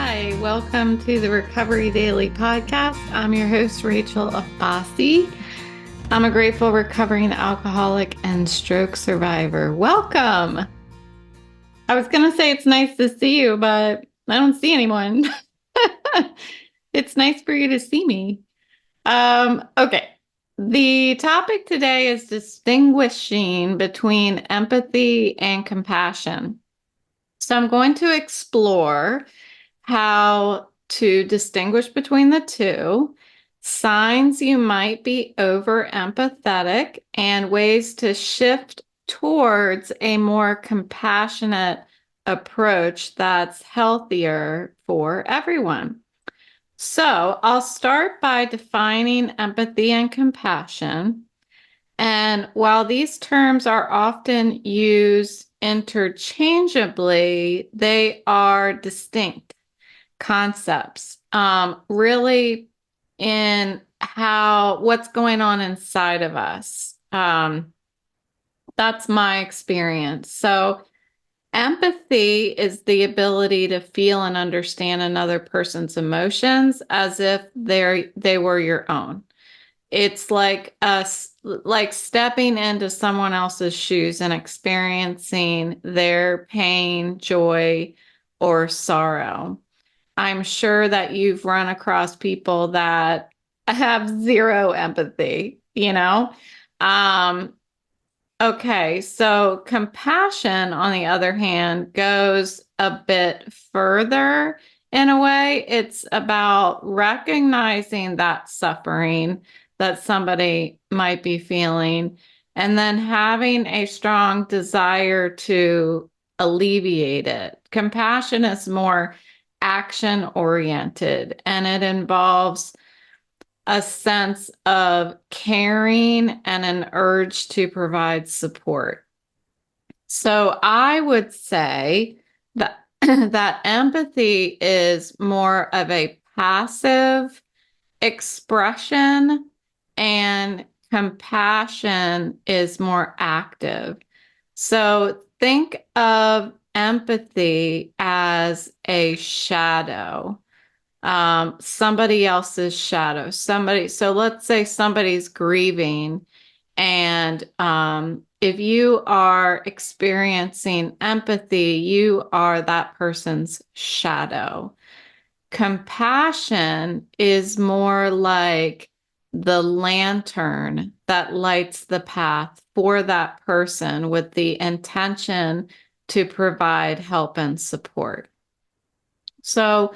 Hi, welcome to the Recovery Daily podcast. I'm your host, Rachel Abbasi. I'm a grateful recovering alcoholic and stroke survivor. Welcome. I was going to say it's nice to see you, but I don't see anyone. It's nice for you to see me. Okay. The topic today is distinguishing between empathy and compassion. So I'm going to explore how to distinguish between the two, signs you might be over empathetic, and ways to shift towards a more compassionate approach that's healthier for everyone. So I'll start by defining empathy and compassion. And while these terms are often used interchangeably, they are distinct concepts, really in what's going on inside of us. That's my experience. So empathy is the ability to feel and understand another person's emotions as if they were your own. It's like stepping into someone else's shoes and experiencing their pain, joy, or sorrow. I'm sure that you've run across people that have zero empathy, you know? Okay, so compassion, on the other hand, goes a bit further in a way. It's about recognizing that suffering that somebody might be feeling and then having a strong desire to alleviate it. Compassion is more action oriented and it involves a sense of caring and an urge to provide support. So I would say that that empathy is more of a passive expression and compassion is more active. So think of empathy as a shadow, somebody else's shadow. So let's say somebody's grieving, and if you are experiencing empathy, you are that person's shadow. Compassion is more like the lantern that lights the path for that person with the intention to provide help and support. So,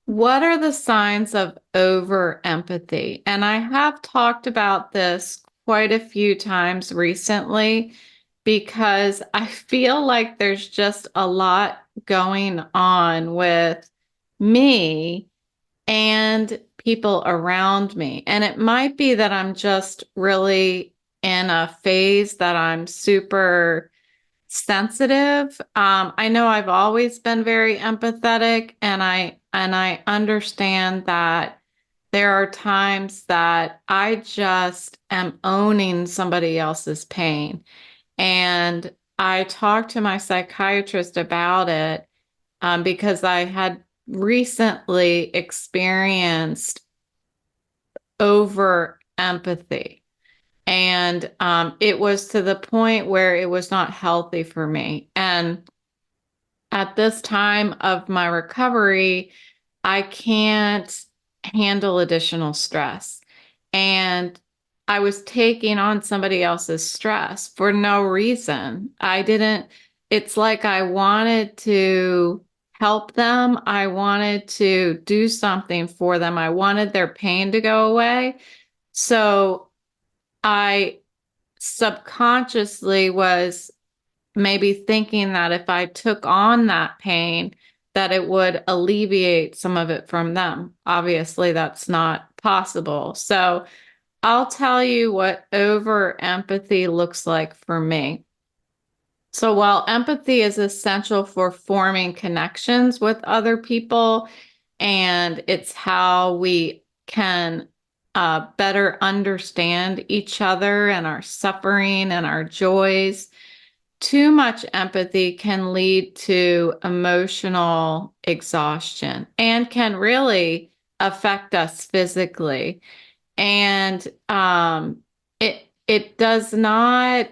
what are the signs of over empathy? And I have talked about this quite a few times recently because I feel like there's just a lot going on with me and people around me. And it might be that I'm just really in a phase that I'm super sensitive. I know I've always been very empathetic, and I understand that there are times that I just am owning somebody else's pain. And I talked to my psychiatrist about it because I had recently experienced over empathy. And it was to the point where it was not healthy for me. And at this time of my recovery, I can't handle additional stress. And I was taking on somebody else's stress for no reason. It's like I wanted to help them. I wanted to do something for them. I wanted their pain to go away. So I subconsciously was maybe thinking that if I took on that pain, that it would alleviate some of it from them. Obviously, that's not possible. So I'll tell you what over empathy looks like for me. So while empathy is essential for forming connections with other people, and it's how we can better understand each other and our suffering and our joys, too much empathy can lead to emotional exhaustion and can really affect us physically. And it does not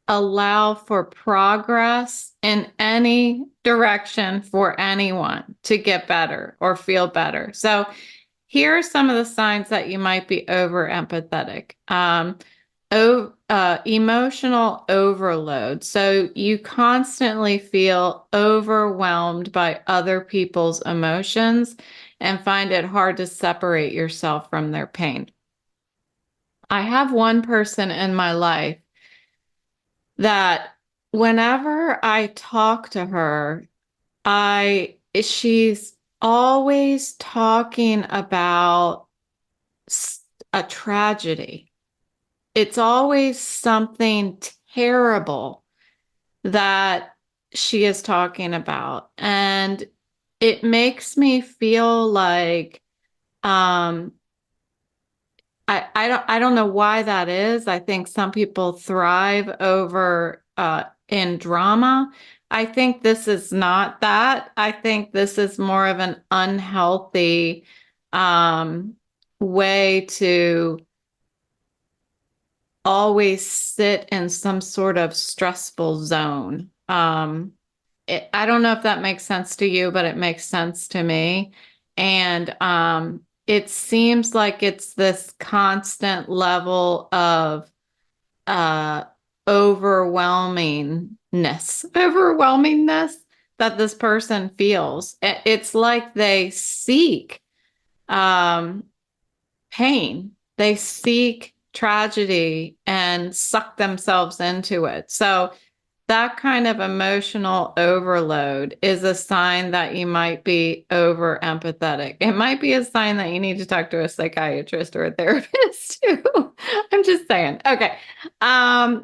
allow for progress in any direction for anyone to get better or feel better. So here are some of the signs that you might be over empathetic. Emotional overload. So you constantly feel overwhelmed by other people's emotions and find it hard to separate yourself from their pain. I have one person in my life that whenever I talk to her, she's always talking about a tragedy. It's always something terrible that she is talking about. And it makes me feel like I don't know why that is. I think some people thrive over in drama. I think this is not that. I think this is more of an unhealthy um, way to always sit in some sort of stressful zone. I don't know if that makes sense to you, but it makes sense to me. And it seems like it's this constant level of uh, overwhelmingness that this person feels. It's like they seek um, pain, they seek tragedy and suck themselves into it. So that kind of emotional overload is a sign that you might be over empathetic. It might be a sign that you need to talk to a psychiatrist or a therapist too. I'm just saying. Okay.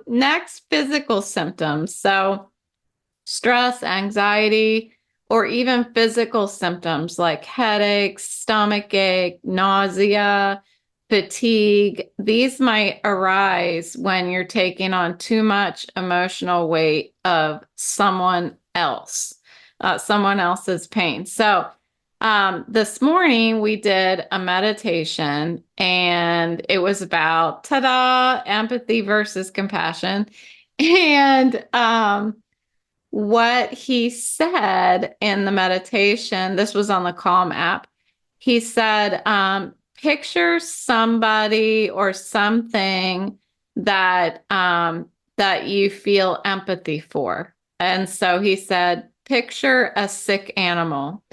Next, physical symptoms. So stress, anxiety, or even physical symptoms like headaches, stomach ache, nausea, fatigue. These might arise when you're taking on too much emotional weight of someone else, someone else's pain. So, this morning we did a meditation and it was about ta-da, empathy versus compassion. And what he said in the meditation, this was on the Calm app. He said, picture somebody or something that you feel empathy for. And so he said, picture a sick animal.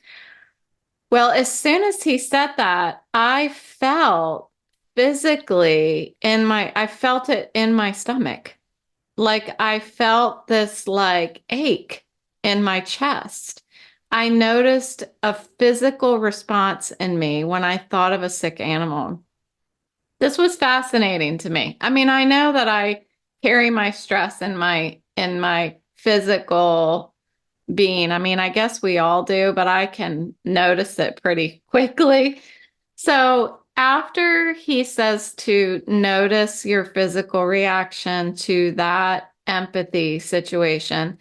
Well, as soon as he said that, I felt I felt it in my stomach. Like I felt this like ache in my chest. I noticed a physical response in me when I thought of a sick animal. This was fascinating to me. I mean, I know that I carry my stress in my physical being. I mean, I guess we all do, but I can notice it pretty quickly. So after he says to notice your physical reaction to that empathy situation,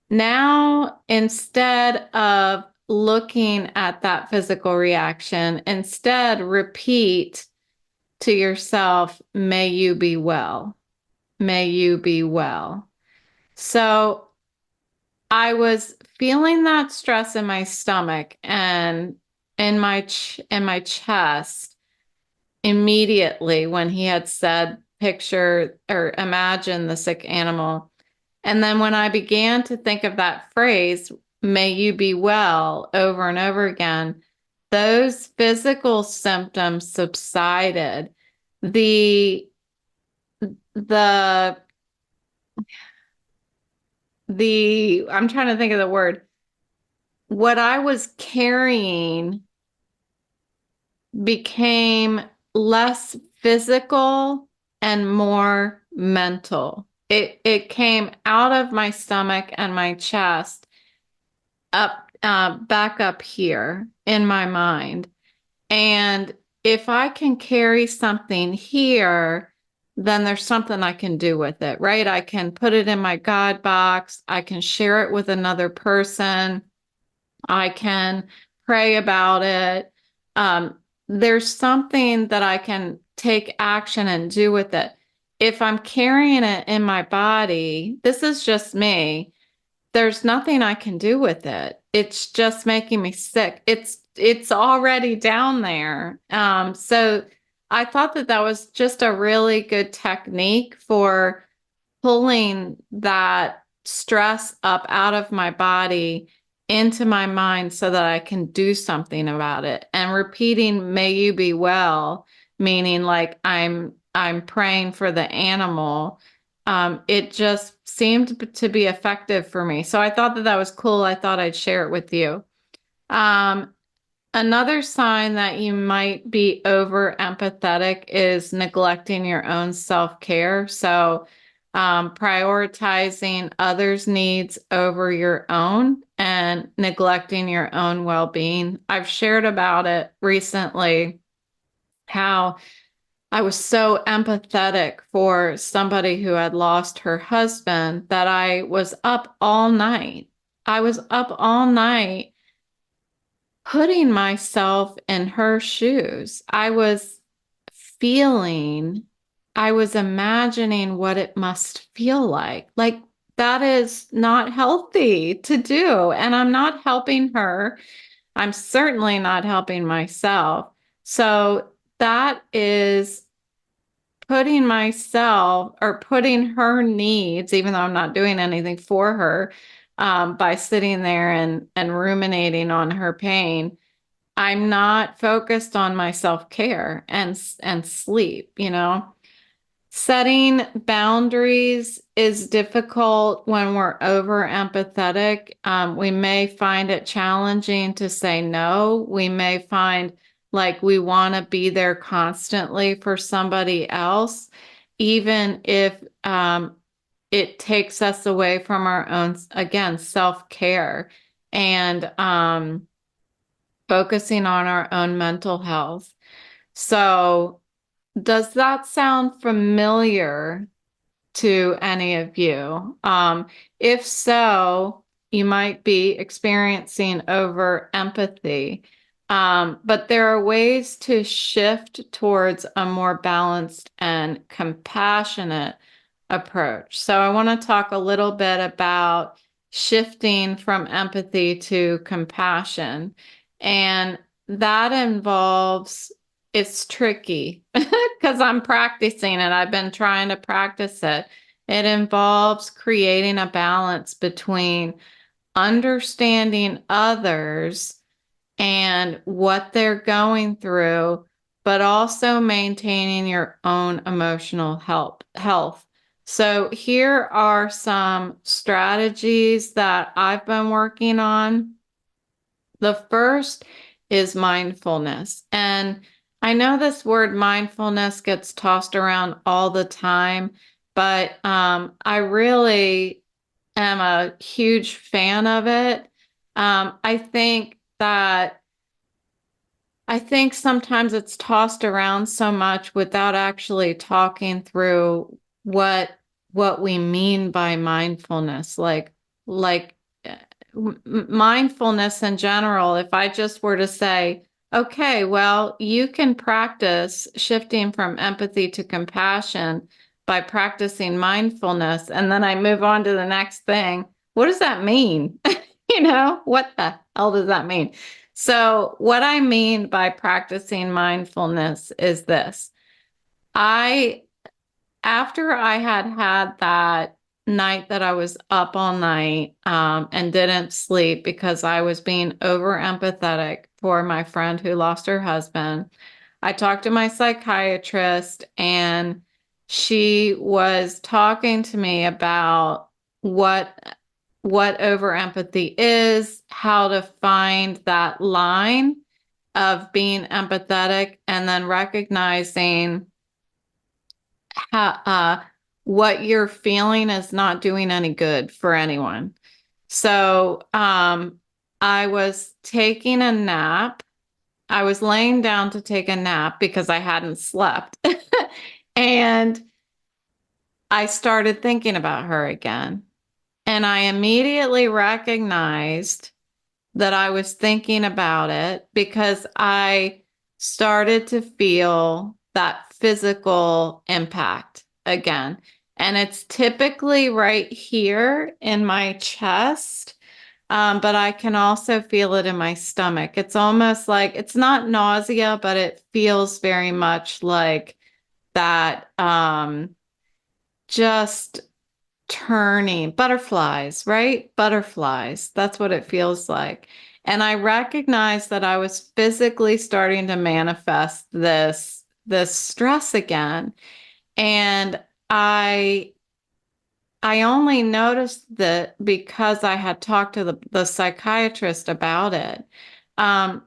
now instead of looking at that physical reaction, instead repeat to yourself, may you be well. May you be well. So I was feeling that stress in my stomach and in my chest immediately when he had said picture or imagine the sick animal. And then when I began to think of that phrase, may you be well, over and over again, those physical symptoms subsided. The the I'm trying to think of the word. What I was carrying became less physical and more mental. It came out of my stomach and my chest up back up here in my mind. And if I can carry something here, then there's something I can do with it, right? I can put it in my God box. I can share it with another person. I can pray about it. There's something that I can take action and do with it. If I'm carrying it in my body, this is just me. There's nothing I can do with it. It's just making me sick. It's already down there. So I thought that that was just a really good technique for pulling that stress up out of my body into my mind so that I can do something about it. And repeating, may you be well, meaning like I'm praying for the animal. It just seemed to be effective for me. So I thought that that was cool. I thought I'd share it with you. Um, Another sign that you might be over empathetic is neglecting your own self-care. So, prioritizing others' needs over your own and neglecting your own well-being. I've shared about it recently, how I was so empathetic for somebody who had lost her husband that I was up all night. I was up all night putting myself in her shoes. I was feeling, I was imagining what it must feel like. Like, that is not healthy to do. And I'm not helping her. I'm certainly not helping myself. So that is putting myself or putting her needs, even though I'm not doing anything for her, by sitting there and ruminating on her pain. I'm not focused on my self-care and sleep, you know. Setting boundaries is difficult when we're over empathetic. We may find it challenging to say no. We may find like we want to be there constantly for somebody else, even if it takes us away from our own, again, self-care and focusing on our own mental health. So, does that sound familiar to any of you? If so, you might be experiencing over empathy. But there are ways to shift towards a more balanced and compassionate approach. So I want to talk a little bit about shifting from empathy to compassion. And that involves, it's tricky because I'm practicing it. I've been trying to practice it. It involves creating a balance between understanding others and what they're going through, but also maintaining your own emotional health. So here are some strategies that I've been working on. The first is mindfulness. And I know this word mindfulness gets tossed around all the time, but I really am a huge fan of it. I think sometimes it's tossed around so much without actually talking through what we mean by mindfulness. Like mindfulness in general, if I just were to say, okay, well, you can practice shifting from empathy to compassion by practicing mindfulness, and then I move on to the next thing. What does that mean? You know, what the hell does that mean? So, what I mean by practicing mindfulness is this. I, after I had that night that I was up all night and didn't sleep because I was being over empathetic for my friend who lost her husband, I talked to my psychiatrist and she was talking to me about what over empathy is, how to find that line of being empathetic, and then recognizing how, what you're feeling is not doing any good for anyone. So I was taking a nap. I was laying down to take a nap because I hadn't slept. And I started thinking about her again. And I immediately recognized that I was thinking about it because I started to feel that physical impact again. And it's typically right here in my chest, but I can also feel it in my stomach. It's almost like it's not nausea, but it feels very much like that just turning butterflies, right? Butterflies. That's what it feels like. And I recognized that I was physically starting to manifest this stress again. And I I only noticed that because I had talked to the psychiatrist about it.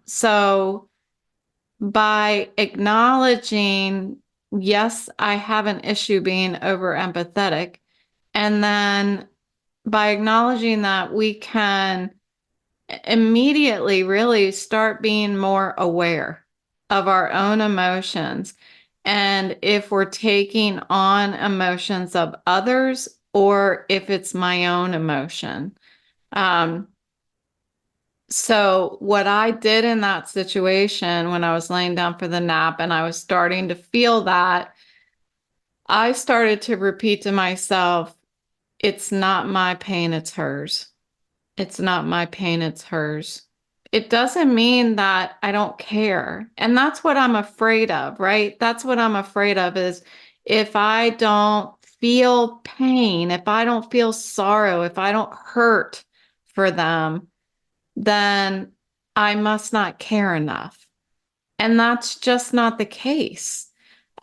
So by acknowledging, yes, I have an issue being over empathetic, and then by acknowledging that, we can immediately really start being more aware of our own emotions. And if we're taking on emotions of others or if it's my own emotion. Um, so, what I did in that situation when I was laying down for the nap and I was starting to feel that, I started to repeat to myself, it's not my pain, it's hers. It's not my pain, it's hers. It doesn't mean that I don't care. And that's what I'm afraid of, right? That's what I'm afraid of is if I don't feel pain, if I don't feel sorrow, if I don't hurt for them, then I must not care enough. And that's just not the case.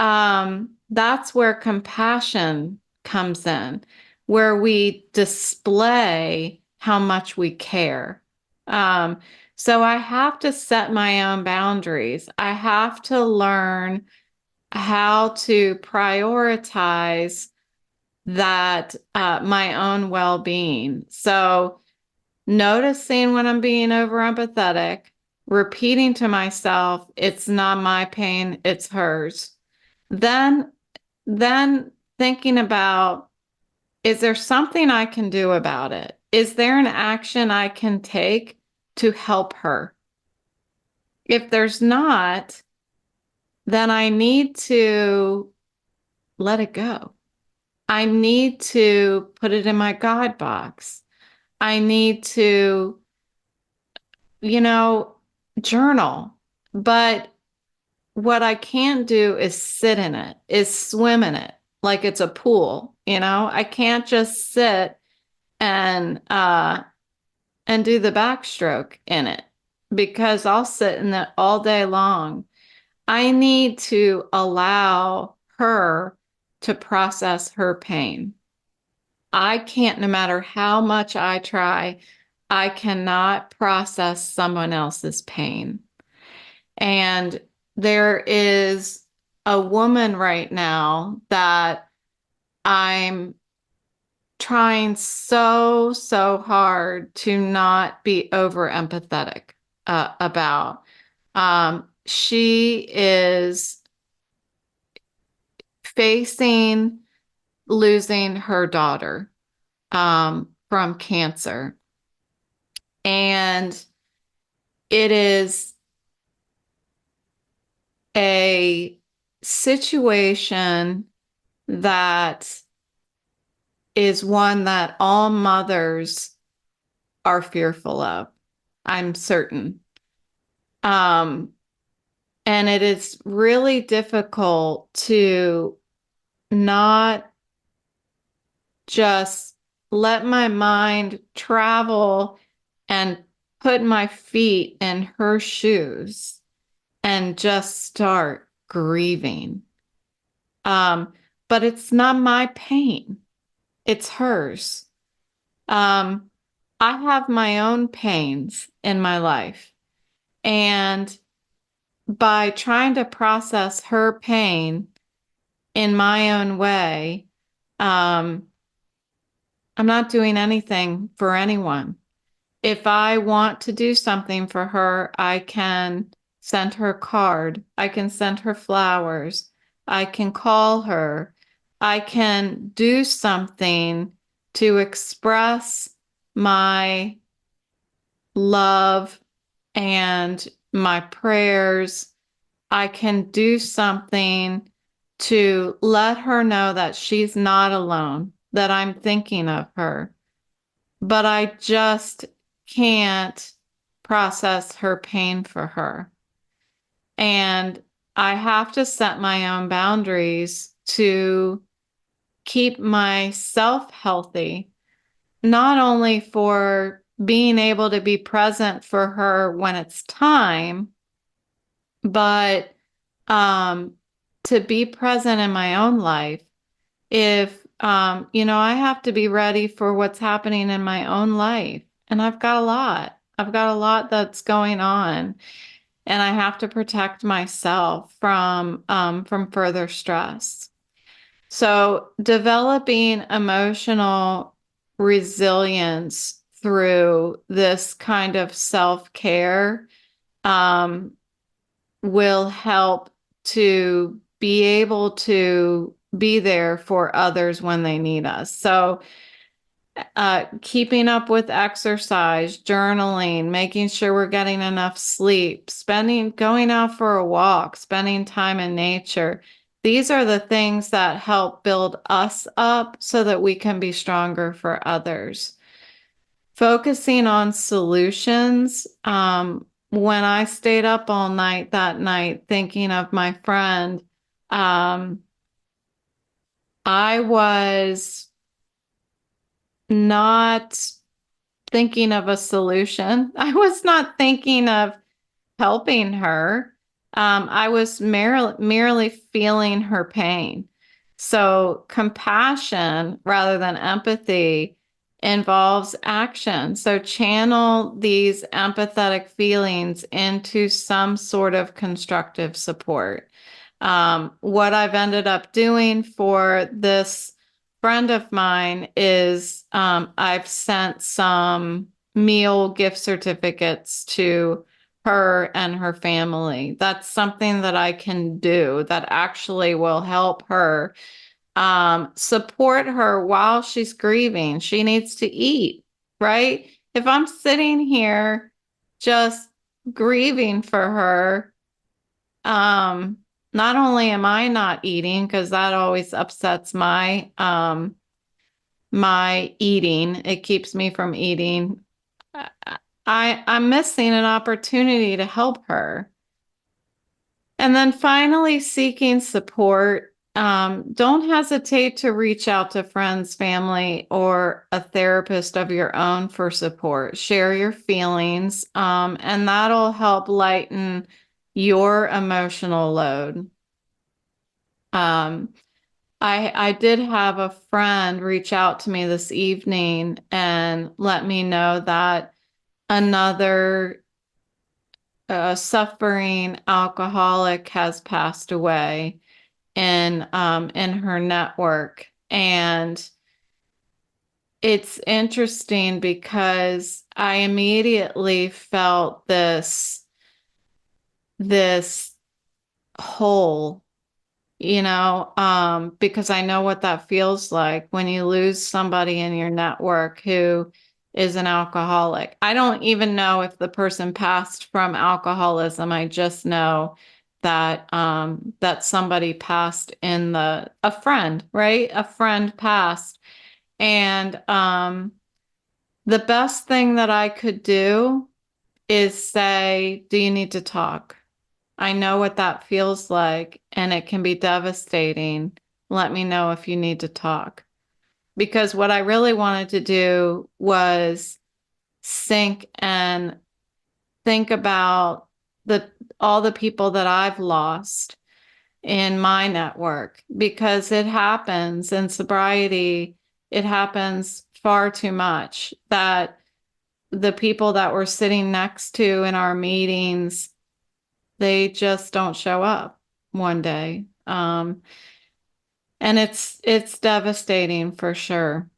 That's where compassion comes in, where we display how much we care. Um, so I have to set my own boundaries. I have to learn how to prioritize that my own well-being. So noticing when I'm being over empathetic, repeating to myself, it's not my pain, it's hers. Then, then thinking about, is there something I can do about it? Is there an action I can take to help her? If there's not, then I need to let it go. I need to put it in my God box. I need to you know, journal. But what I can't do is sit in it, is swim in it like it's a pool, you know? I can't just sit and do the backstroke in it because I'll sit in it all day long. I need to allow her to process her pain. I can't, no matter how much I try, I cannot process someone else's pain. And there is a woman right now that I'm trying so hard to not be over empathetic about. She is facing losing her daughter from cancer. And it is a situation that is one that all mothers are fearful of, I'm certain. Um, and it is really difficult to not just let my mind travel and put my feet in her shoes and just start grieving. Um, but it's not my pain, it's hers. Um, I have my own pains in my life. And by trying to process her pain in my own way, um, I'm not doing anything for anyone. If I want to do something for her, I can send her a card. I can send her flowers. I can call her. I can do something to express my love and my prayers. I can do something to let her know that she's not alone, that I'm thinking of her, but I just can't process her pain for her. And I have to set my own boundaries to keep myself healthy, not only for being able to be present for her when it's time, but um, to be present in my own life. If, I have to be ready for what's happening in my own life. And I've got a lot. I've got a lot that's going on, and I have to protect myself from further stress. So developing emotional resilience through this kind of self-care um, will help to be able to be there for others when they need us. So keeping up with exercise, journaling, making sure we're getting enough sleep, going out for a walk, spending time in nature. These are the things that help build us up so that we can be stronger for others. Focusing on solutions. When I stayed up all night that night thinking of my friend, um, I was not thinking of a solution. I was not thinking of helping her. I was merely feeling her pain. So compassion rather than empathy involves action. So channel these empathetic feelings into some sort of constructive support. What I've ended up doing for this friend of mine is I've sent some meal gift certificates to her and her family. That's something that I can do that actually will help her support her while she's grieving. She needs to eat, right? If I'm sitting here just grieving for her, not only am I not eating, because that always upsets my eating, it keeps me from eating. I'm missing an opportunity to help her. And then finally, seeking support. Don't hesitate to reach out to friends, family, or a therapist of your own for support. Share your feelings, and that'll help lighten your emotional load. Um, I did have a friend reach out to me this evening and let me know that another suffering alcoholic has passed away in her network. And it's interesting because I immediately felt this hole, because I know what that feels like when you lose somebody in your network who is an alcoholic. I don't even know if the person passed from alcoholism. I just know that somebody passed a friend, right? A friend passed. And the best thing that I could do is say, do you need to talk? I know what that feels like, and it can be devastating. Let me know if you need to talk. Because what I really wanted to do was sink and think about all the people that I've lost in my network, because it happens in sobriety. It happens far too much that the people that we're sitting next to in our meetings, they just don't show up one day. And it's devastating for sure.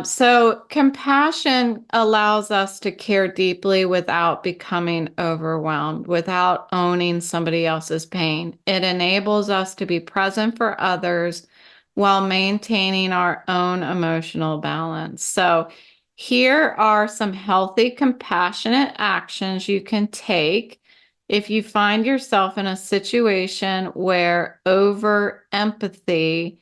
So compassion allows us to care deeply without becoming overwhelmed, without owning somebody else's pain. It enables us to be present for others while maintaining our own emotional balance. So here are some healthy, compassionate actions you can take if you find yourself in a situation where over empathy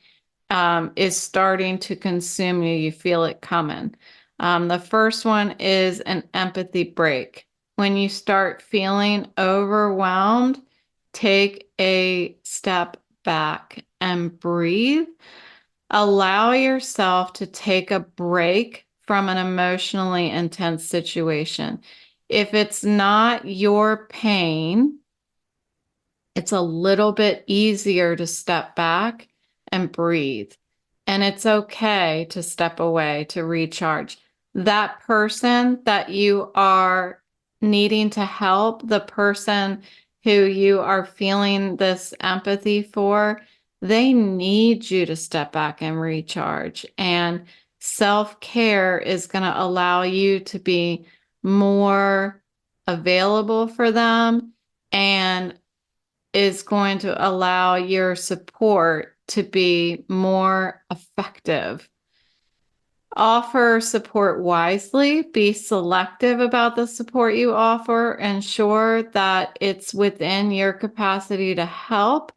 is starting to consume you. You feel it coming. The first one is an empathy break. When you start feeling overwhelmed, take a step back and breathe. Allow yourself to take a break from an emotionally intense situation. If it's not your pain, it's a little bit easier to step back and breathe. And it's okay to step away to recharge. That person that you are needing to help, the person who you are feeling this empathy for, they need you to step back and recharge. And self-care is going to allow you to be more available for them and is going to allow your support to be more effective. Offer support wisely, be selective about the support you offer, ensure that it's within your capacity to help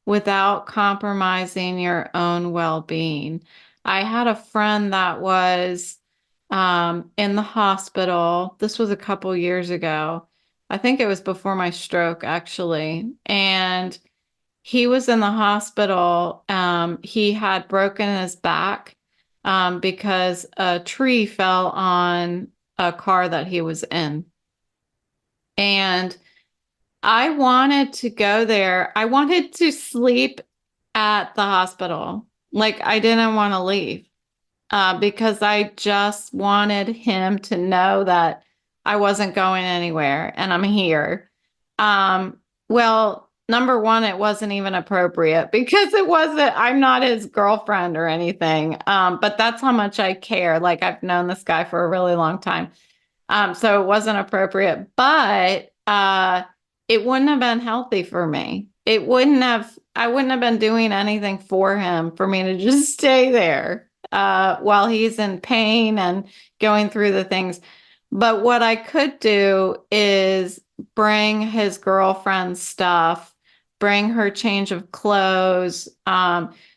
without compromising your own well-being. I had a friend that was in the hospital. This was a couple years ago. I think it was before my stroke, actually. And he was in the hospital. He had broken his back because a tree fell on a car that he was in. And I wanted to go there. I wanted to sleep at the hospital. Like, I didn't want to leave because I just wanted him to know that I wasn't going anywhere and I'm here. Well, number one, it wasn't even appropriate because I'm not his girlfriend or anything. But that's how much I care. Like, I've known this guy for a really long time. So it wasn't appropriate, but it wouldn't have been healthy for me. I wouldn't have been doing anything for him for me to just stay there while he's in pain and going through the things. But what I could do is bring his girlfriend's stuff, bring her change of clothes.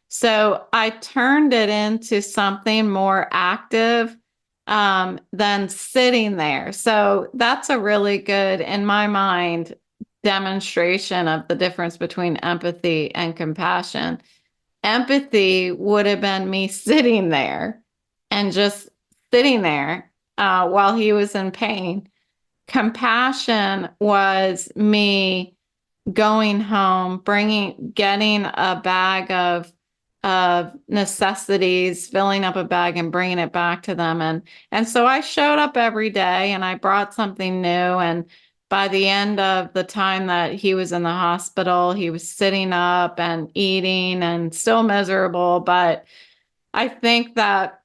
So I turned it into something more active than sitting there. So that's a really good, in my mind, demonstration of the difference between empathy and compassion. Empathy would have been me sitting there and just sitting there while he was in pain. Compassion was me going home, getting a bag of necessities, filling up a bag and bringing it back to them. And so I showed up every day and I brought something new. And by the end of the time that he was in the hospital, he was sitting up and eating and still miserable. But I think that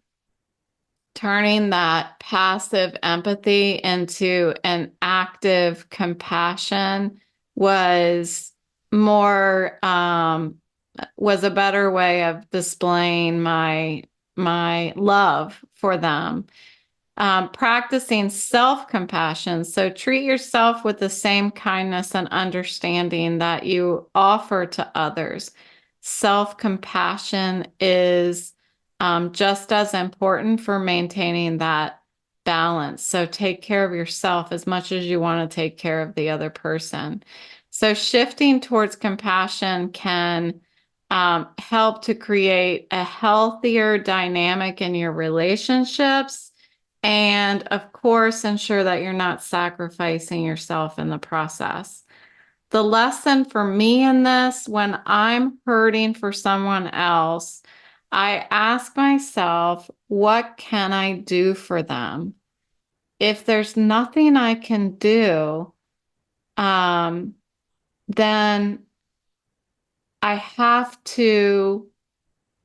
turning that passive empathy into an active compassion was more was a better way of displaying my love for them. Practicing self-compassion. So treat yourself with the same kindness and understanding that you offer to others. Self-compassion is just as important for maintaining that balance. So take care of yourself as much as you want to take care of the other person. So shifting towards compassion can help to create a healthier dynamic in your relationships. And of course, ensure that you're not sacrificing yourself in the process. The lesson for me in this, when I'm hurting for someone else, I ask myself, what can I do for them? If there's nothing I can do, then I have to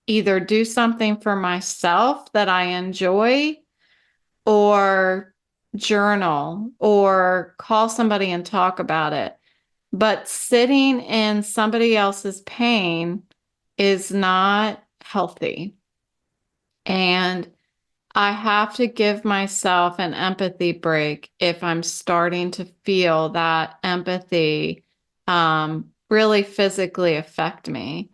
either do something for myself that I enjoy, or journal, or call somebody and talk about it. But sitting in somebody else's pain is not healthy. And I have to give myself an empathy break if I'm starting to feel that empathy really physically affect me.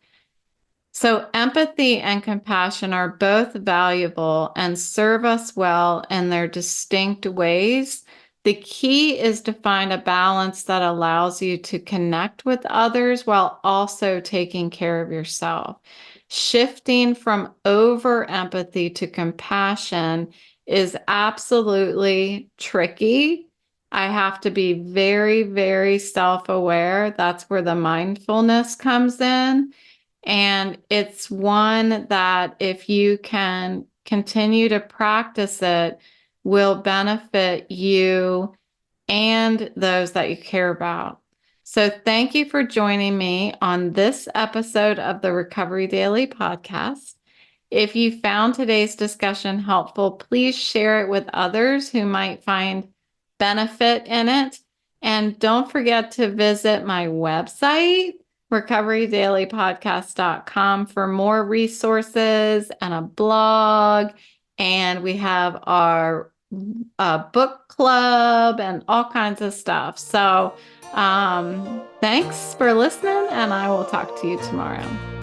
So, empathy and compassion are both valuable and serve us well in their distinct ways. The key is to find a balance that allows you to connect with others while also taking care of yourself. Shifting from over empathy to compassion is absolutely tricky. I have to be very, very self aware. That's where the mindfulness comes in. And it's one that, if you can continue to practice it, will benefit you and those that you care about. So, thank you for joining me on this episode of the Recovery Daily podcast. If you found today's discussion helpful, please share it with others who might find benefit in it. And don't forget to visit my website, recoverydailypodcast.com, for more resources and a blog. And we have our book club and all kinds of stuff. So thanks for listening, and I will talk to you tomorrow.